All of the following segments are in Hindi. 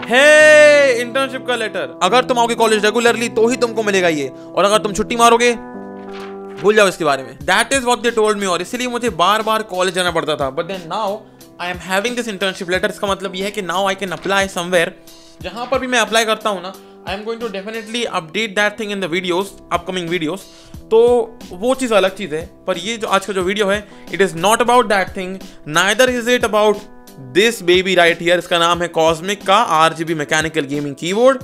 हे इंटर्नशिप का लेटर। अगर तुम आओगे कॉलेज रेगुलरली तो ही तुमको मिलेगा ये, और अगर तुम छुट्टी मारोगे भूल जाओ इसके बारे में। That is what they told me, और इसलिए मुझे बार बार कॉलेज जाना पड़ता था। But then now I am having this internship letter. इसका मतलब ये है कि now I can apply somewhere. जहां पर भी मैं अप्लाई करता हूं ना, I am going to definitely update that thing in the videos, upcoming videos. तो वो चीज़ अलग चीज़ है, पर ये जो आज का जो वीडियो है, it is not about that thing, neither is it about this baby right here. इसका नाम है कॉस्मिक का RGB मैकेनिकल गेमिंग कीबोर्ड।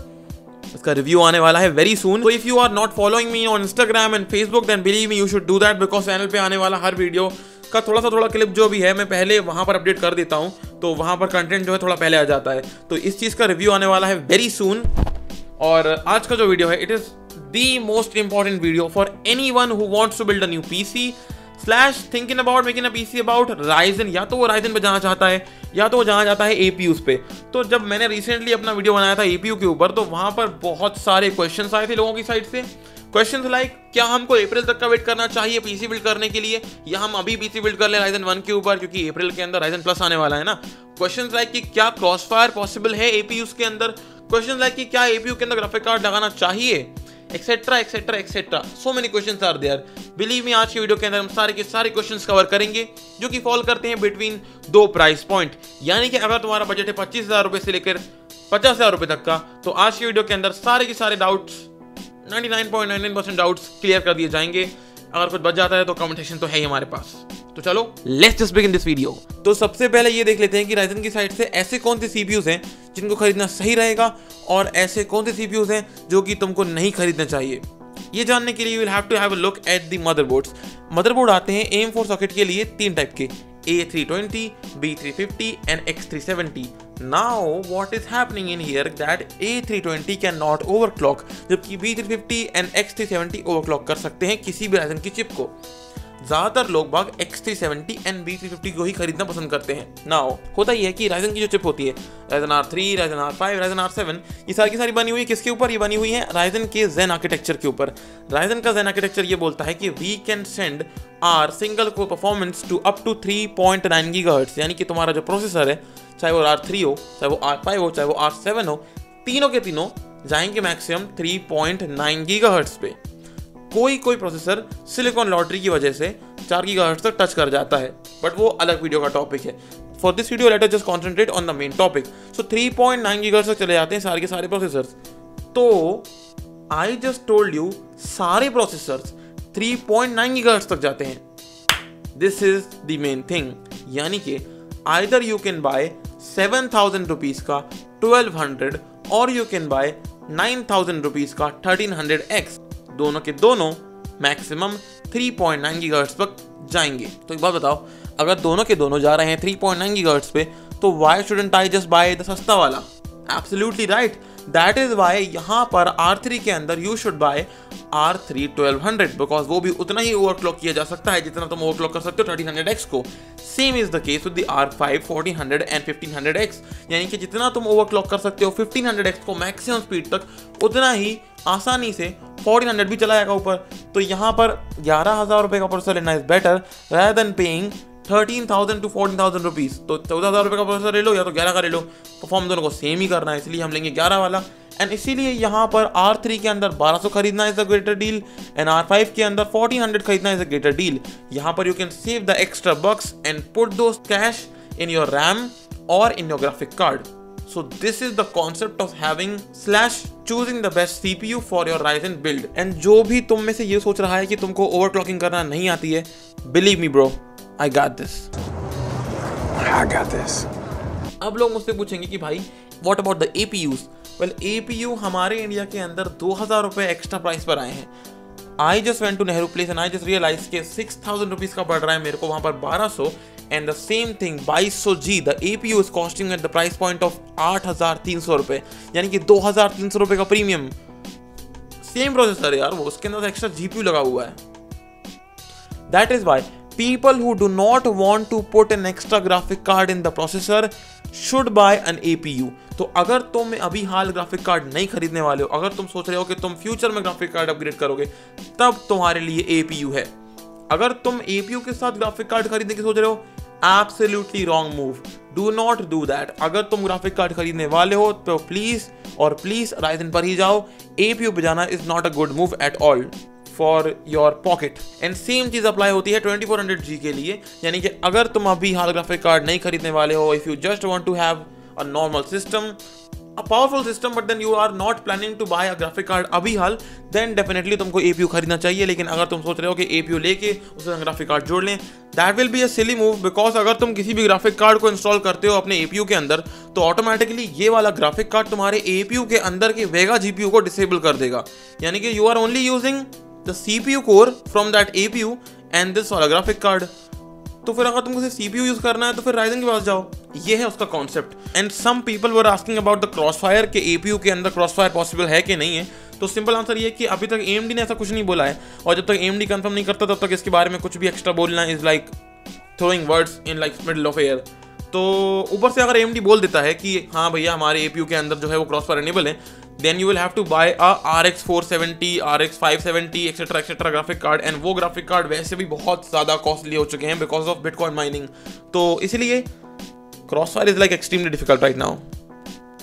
इसका रिव्यू आने वाला है वेरी सून। तो if you are not following me on Instagram and Facebook, then believe me you should do that, because channel पे आने वाला हर वीडियो का थोड़ा क्लिप जो भी है मैं पहले वहां पर अपडेट कर देता हूं, तो वहां पर कंटेंट जो है थोड़ा पहले आ जाता है। तो इस चीज़ का रिव्यू आने वाला है वेरी सून। और आज का जो वीडियो है, it is the most important video for anyone who wants to build a new PC slash thinking about making a PC about Ryzen. या तो वो राइजन पे जाना चाहता है या तो वो जाना चाहता है एपीयूज पे। तो जब मैंने रिसेंटली अपना वीडियो बनाया था एपीयू के ऊपर, तो वहां पर बहुत सारे क्वेश्चंस आए थे लोगों की साइड से। क्वेश्चंस लाइक क्या हमको अप्रैल तक का वेट करना चाहिए पीसी बिल्ड करने के लिए, या हम अभी पीसी बिल्ड कर ले राइजन 1 के ऊपर, क्योंकि अप्रैल के अंदर राइजन प्लस आने वाला है ना। क्वेश्चंस लाइक कि क्या क्रॉसफायर पॉसिबल है एपीयूज के अंदर, क्वेश्चन लाइक कि क्या एपीयू के अंदर ग्राफिक कार्ड लगाना चाहिए, etcetera etcetera etcetera. So many questions are there. Believe me, आज की वीडियो के अंदर हम सारे के सारे क्वेश्चंस कवर करेंगे जो कि फॉल करते हैं बिटवीन दो प्राइस पॉइंट। यानी कि अगर तुम्हारा बजट है 25,000 रुपए से लेकर 50,000 रुपए तक का, तो आज की वीडियो के अंदर सारे के सारे डाउट्स 99.99% डाउट्स क्लियर कर दिए जाएंगे। अगर कुछ बच जाता है तो कमेंट सेक्शन तो है ही हमारे पास। तो चलो let's just begin this video. तो सबसे पहले ये देख लेते हैं कि राइजन की साइड से ऐसे कौन से सीपीयूज हैं जिनको खरीदना सही रहेगा, और ऐसे कौन से सीपीयूज हैं जो कि तुमको नहीं खरीदना चाहिए। ये जानने के लिए you will have to have a look at the motherboards. Motherboard आते हैं AM4 सॉकेट के लिए 3 टाइप के, A320, B350 and X370. Now what is happening in here that A320 cannot overclock, जबकि B350 and X370 overclock कर सकते हैं किसी भी राइजन की चिप को। ज्यादातर लोग बाग X370 and B350 को ही खरीदना पसंद करते हैं। नाउ होता ही है कि राइजन की जो चिप होती है, Ryzen R3, Ryzen R5, Ryzen R7, ये सारी की सारी बनी हुई है किसके ऊपर? ये बनी हुई है राइजन के Zen आर्किटेक्चर के ऊपर। राइजन का Zen आर्किटेक्चर ये बोलता है कि we can send our single core performance to up to 3.9 gigahertz. यानी कि तुम्हारा जो प्रोसेसर है, चाहे वो R3 हो, चाहे वो R5 हो, चाहे वो R7 हो, तीनों के तीनों जाएंगे मैक्सिमम 3.9 गीगाहर्ट्ज पे। कोई प्रोसेसर सिलिकॉन लॉटरी की वजह से 4 गीगाहर्ट्ज तक टच कर जाता है, बट वो अलग वीडियो का टॉपिक है। For this video let us just concentrate on the main topic. So 3.9 gigahertz तक चले जाते हैं सारे के सारे प्रोसेसर्स। तो आई जस्ट टोल्ड यू, सारे प्रोसेसर्स 3.9 गीगाहर्ट्ज तक जाते हैं। This is the main thing. यानी कि either you can buy 7,000 rupees का 1200 और यू कैन बाय 9,000 रुपीज का 1300X। दोनों के दोनों मैक्सिमम 3.9 गीगाहर्ट्ज तक जाएंगे। तो एक बात बताओ, अगर दोनों के दोनों जा रहे हैं 3.9 गीगाहर्ट्ज पे, तो why shouldn't I just buy the सस्ता वाला? Absolutely right. That is why यहाँ पर R3 के अंदर you should buy R3 1200, because वो भी उतना ही ओवरक्लॉक किया जा सकता है जितना तुम ओवरक्लॉक कर सकते हो 1300X को। Same is the case with the R5 1400 and 1500X। यानी कि जितना तुम ओवरक्लॉक कर सकते हो 1500X को मैक्सिमम स्पीड तक, उतना ही आसानी से 1400 भी चला जाएगा ऊपर। तो यहाँ पर 11,000 रुपये का प्रोसेसर लेना is better rather than paying 13,000 to 14,000 rupees. तो 14,000 रुपये का प्रोसेसर ले लो या तो 11 का ले लो, परफॉर्म दोनों को सेम ही करना है, इसलिए हम लेंगे 11 वाला। एंड इसीलिए यहाँ पर R3 के अंदर 1200 खरीदना is a greater deal, and R5 के अंदर 1400 खरीदना इज अ ग्रेटर डील। यहाँ पर you can save the extra bucks and put those cash in your RAM और in your graphic card. So this is the concept of having slash choosing the best CPU for your Ryzen build. And जो भी तुम में से ये सोच रहा है कि तुमको overclocking करना नहीं आती है, believe me bro, I got this. I got this. अब लोग मुझसे पूछेंगे कि भाई what about the APUs? Well, APU हमारे इंडिया के अंदर 2,000 रुपये एक्स्ट्रा प्राइस पर आए हैं। I just went to Nehru Place and I just realized कि 6,000 रुपीज का पड़ रहा है मेरे को वहाँ पर 1200, and the same thing 2200G the APU is costing at the price point of 8,300 रुपये, यानी कि 2,300 रुपये का प्रीमियम। सेम प्रोसेसर है यार वो, उसके अंदर एक्स्ट्रा GPU लगा हुआ है। That is why people who do not want to put an extra graphic card in the processor should buy an APU. तो अगर तुम अभी हाल ग्राफिक कार्ड नहीं खरीदने वाले हो, अगर तुम सोच रहे हो कि तुम फ्यूचर में ग्राफिक कार्ड अपग्रेड करोगे, तब तुम्हारे लिए APU है। अगर तुम APU के साथ ग्राफिक कार्ड खरीदने की सोच रहे हो, absolutely wrong move. Do not do that. अगर तुम ग्राफिक कार्ड खरीदने वाले हो तो प्लीज और प्लीज राइजन पर ही जाओ। एपीयू पे जाना is not a good move at all for your pocket. And same चीज अप्लाई होती है 2400G के लिए, यानी कि अगर तुम अभी हाल ग्राफिक कार्ड नहीं खरीदने वाले हो, if you just want to have a normal system, a powerful system, but then you are not planning to buy a graphic card अभी हाल, then definitely तुमको APU खरीदना चाहिए। लेकिन अगर तुम सोच रहे हो कि APU लेके उसमें ग्राफिक कार्ड जोड़ लें, that will be a silly move, because अगर तुम किसी भी ग्राफिक कार्ड को इंस्टॉल करते हो अपने APU के अंदर तो ऑटोमेटिकली ये वाला ग्राफिक कार्ड तुम्हारे APU के अंदर के वेगा GPU को डिसेबल कर देगा। यानी कि you are only using the CPU core from that APU and this वाला ग्राफिक कार्ड। तो फिर अगर तुमको सिर्फ CPU यूज करना है तो फिर राइजन के पास जाओ। ये है उसका concept. And some people were asking about the crossfire के APU के अंदर क्रॉसफायर पॉसिबल है कि नहीं है। तो सिंपल आंसर ये कि अभी तक AMD ने ऐसा कुछ नहीं बोला है, और जब तक AMD कंफर्म नहीं करता तब तक इसके बारे में कुछ भी एक्स्ट्रा बोलना is like throwing words in like middle of air. तो ऊपर से अगर AMD बोल देता है कि हाँ भैया हमारे APU के अंदर जो है वो क्रॉसफायर एनेबल है, then you will have to buy a RX 470, RX 570 etcetera etcetera graphic card. And वो ग्राफिक कार्ड वैसे भी बहुत ज़्यादा कॉस्टली हो चुके हैं बिकॉज ऑफ बिटकॉइन माइनिंग। तो इसीलिए crossfire is like extremely difficult right now.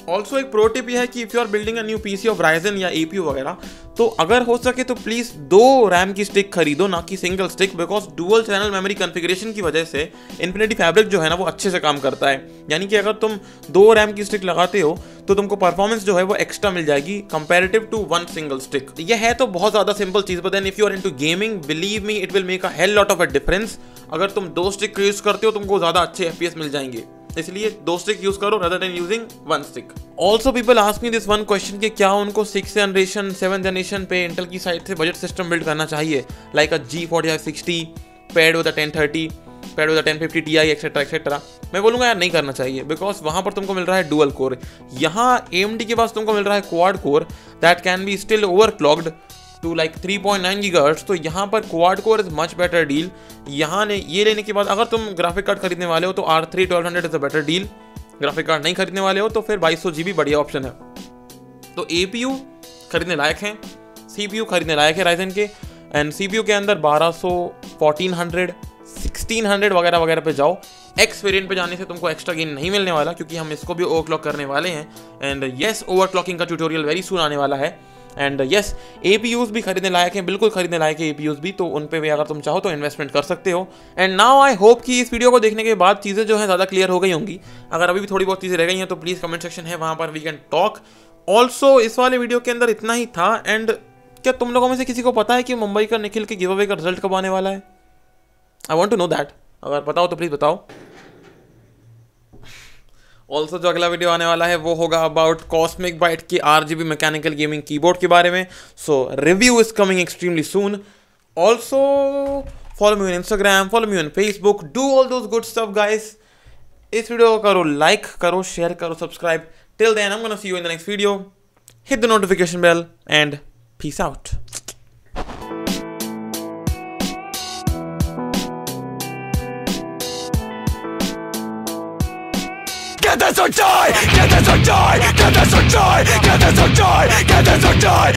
Also एक प्रो टिप यह है कि if you are building a new PC of Ryzen या APU वगैरह, तो अगर हो सके तो प्लीज 2 रैम की स्टिक खरीदो, ना कि single stick, because dual channel memory configuration की वजह से इन्फिनिटी फैब्रिक जो है ना वो अच्छे से काम करता है। यानी कि अगर तुम 2 रैम की स्टिक लगाते हो तो तुमको परफॉर्मेंस जो है वो एक्स्ट्रा मिल जाएगी कंपैरेटिव टू 1 सिंगल स्टिक। यह है तो बहुत ज्यादा सिंपल चीज, but then if you are into gaming, believe me it will make a hell lot of a difference. अगर तुम 2 स्टिक यूज करते हो तुमको ज्यादा अच्छे FPS मिल जाएंगे, इसलिए 2 स्टिक यूज करो rather than using 1 stick। Also people ask me this one question कि क्या उनको 6th जनरेशन 7th जनरेशन पे इंटेल की साइड से बजट सिस्टम बिल्ड करना चाहिए, like a G4560 paid with a 1030, paid with a 1050 Ti etcetera etcetera. मैं बोलूंगा यार नहीं करना चाहिए, बिकॉज वहां पर तुमको मिल रहा है डुअल कोर। यहाँ AMD के पास तुमको मिल रहा है quad core that can be still overclocked to like 3.9 GHz। तो यहाँ पर quad core is much better deal. यहाँ ने ये लेने के बाद अगर तुम ग्राफिक कार्ड खरीदने वाले हो तो R3 1200 is a better deal. Graphic card नहीं खरीदने वाले हो तो फिर 2200 GB बढ़िया ऑप्शन है। तो APU खरीदने लायक है, CPU खरीदने लायक है राइजन के। एंड CPU के अंदर 1200, 1400, 1600 वगैरह वगैरह पे जाओ। X वेरिएंट पे जाने से तुमको एक्स्ट्रा गेन नहीं मिलने वाला, क्योंकि हम इसको भी ओवरक्लॉक करने वाले हैं। एंड येस, ओवरक्लॉकिंग का ट्यूटोरियल वेरी सून आने वाला है। एंड यस, APUs भी खरीदने लायक हैं, बिल्कुल खरीदने लायक है APUs भी। तो उन पे भी अगर तुम चाहो तो इन्वेस्टमेंट कर सकते हो। एंड नाउ आई होप कि इस वीडियो को देखने के बाद चीज़ें जो है ज़्यादा क्लियर हो गई होंगी। अगर अभी भी थोड़ी बहुत चीज़ें रह गई हैं तो प्लीज़ कमेंट सेक्शन है, वहाँ पर वी कैन टॉक। ऑल्सो इस वाले वीडियो के अंदर इतना ही था। एंड क्या तुम लोगों में से किसी को पता है कि मुंबई का निखिल के गिव अवे का रिजल्ट कब आने वाला है? I want to know that. अगर पता हो तो प्लीज़ बताओ। ऑल्सो जो अगला वीडियो आने वाला है वो होगा अबाउट कॉस्मिक बाइट की RGB मैकेनिकल गेमिंग कीबोर्ड के बारे में। So review is coming extremely soon. Also follow me on Instagram, follow me on Facebook, do all those good stuff guys. इस वीडियो को करो लाइक, करो शेयर, करो subscribe. Till then I am gonna see you in the next video. Hit the notification bell and peace out. Get this or die! Get this or die! Get this or die! Get this or die! Get this or die!